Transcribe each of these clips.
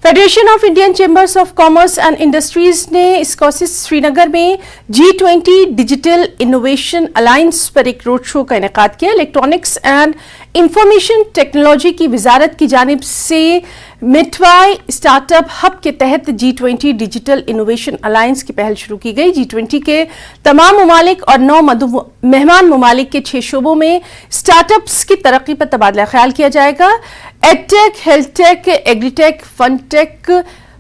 Federation of Indian chambers of commerce and industries نے اسکوسس سری نگر میں G20 digital innovation alliance پر ایک road show کا انعقاد کیا. الیکٹرانکس اینڈ انفارمیشن ٹیکنالوجی کی وزارت کی جانب سے مٹوائی اسٹارٹ اپ ہب کے تحت G20 ڈجیٹل انویشن الائنس کی پہل شروع کی گئی. G20 کے تمام ممالک اور 9 مہمان ممالک کے 6 شعبوں میں اسٹارٹ اپس کی ترقی پر تبادلہ خیال کیا جائے گا. Ed tech, health tech, agri tech, فن ٹیک،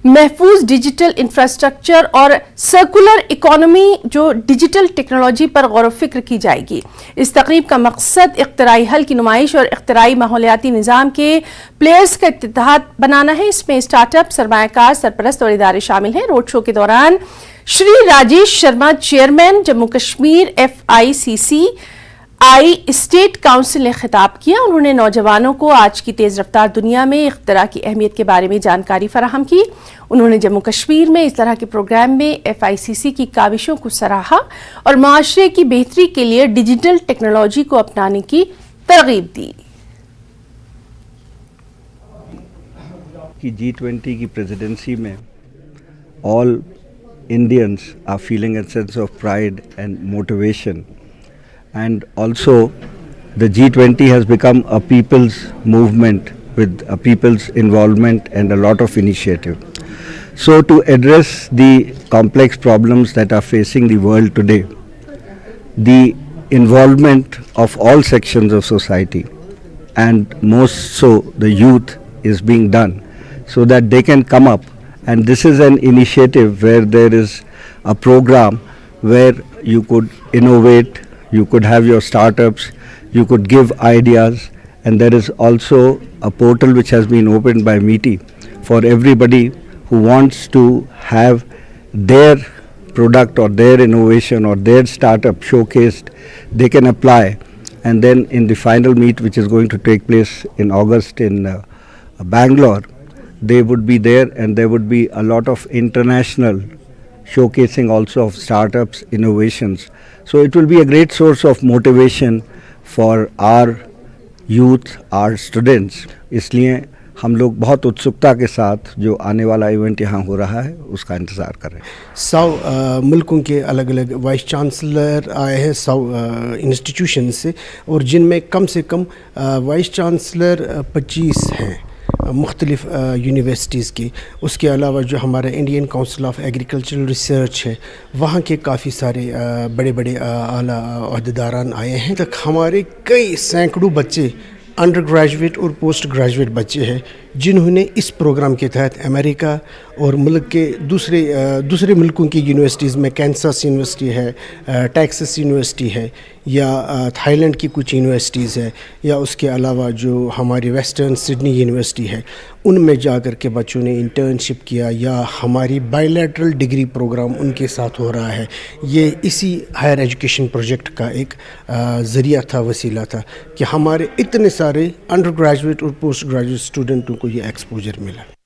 محفوظ ڈیجیٹل انفراسٹرکچر اور سرکولر اکانومی جو ڈیجیٹل ٹیکنالوجی پر غور و فکر کی جائے گی. اس تقریب کا مقصد اختراعی حل کی نمائش اور اختراعی ماحولیاتی نظام کے پلیئرز کا اتحاد بنانا ہے. اس میں اسٹارٹ اپ، سرمایہ کار، سرپرست اور ادارے شامل ہیں. روڈ شو کے دوران Shri Rajesh Sharma, chairman Jammu Kashmir FICC state council نے خطاب کیا. انہوں نے نوجوانوں کو آج کی تیز رفتار دنیا میں اختراع کی اہمیت کے بارے میں جانکاری فراہم کی. انہوں نے جموں کشمیر میں اس طرح کے پروگرام میں FICC کی کاوشوں کو سراہا اور معاشرے کی بہتری کے لیے ڈیجیٹل ٹیکنالوجی کو اپنانے کی ترغیب دی. G20 کی پریزیڈنسی میں all Indians are feeling a sense of pride and motivation. And also the G20 has become a people's movement with a people's involvement and a lot of initiative. So to address the complex problems that are facing the world today, the involvement of all sections of society and most so the youth is being done so that they can come up, and this is an initiative where there is a program where you could innovate, you could have your startups, you could give ideas, and there is also a portal which has been opened by MITI for everybody who wants to have their product or their innovation or their startup showcased. They can apply, and then in the final meet which is going to take place in August in Bangalore, they would be there, and there would be a lot of international showcasing also of startups, innovations. So it will be a great source of motivation for our youth, our students. اس لیے ہم لوگ بہت اتسکتا کے ساتھ جو آنے والا event یہاں ہو رہا ہے اس کا انتظار کر رہے ہیں. 100 ملکوں کے الگ الگ وائس چانسلر آئے ہیں 100 انسٹیٹیوشن سے، اور جن میں کم سے کم وائس چانسلر 25 ہیں مختلف یونیورسٹیز کی. اس کے علاوہ جو ہمارا Indian council of agricultural research ہے، وہاں کے کافی سارے بڑے بڑے اعلیٰ عہدیداران آئے ہیں. تک ہمارے کئی سینکڑوں بچے انڈر گریجویٹ اور پوسٹ گریجویٹ بچے ہیں جنہوں نے اس پروگرام کے تحت امریکہ اور ملک کے دوسرے ملکوں کی یونیورسٹیز میں کینسس یونیورسٹی ہے، ٹیکسس یونیورسٹی ہے، یا تھائی لینڈ کی کچھ یونیورسٹیز ہے، یا اس کے علاوہ جو ہماری ویسٹرن سڈنی یونیورسٹی ہے، ان میں جا کر کے بچوں نے انٹرنشپ کیا، یا ہماری بائی لیٹرل ڈگری پروگرام ان کے ساتھ ہو رہا ہے. یہ اسی ہائر ایجوکیشن پروجیکٹ کا ایک ذریعہ تھا، وسیلہ تھا کہ ہمارے اتنے سارے انڈر گریجویٹ اور پوسٹ گریجویٹ اسٹوڈنٹوں کو یہ ایکسپوجر ملا.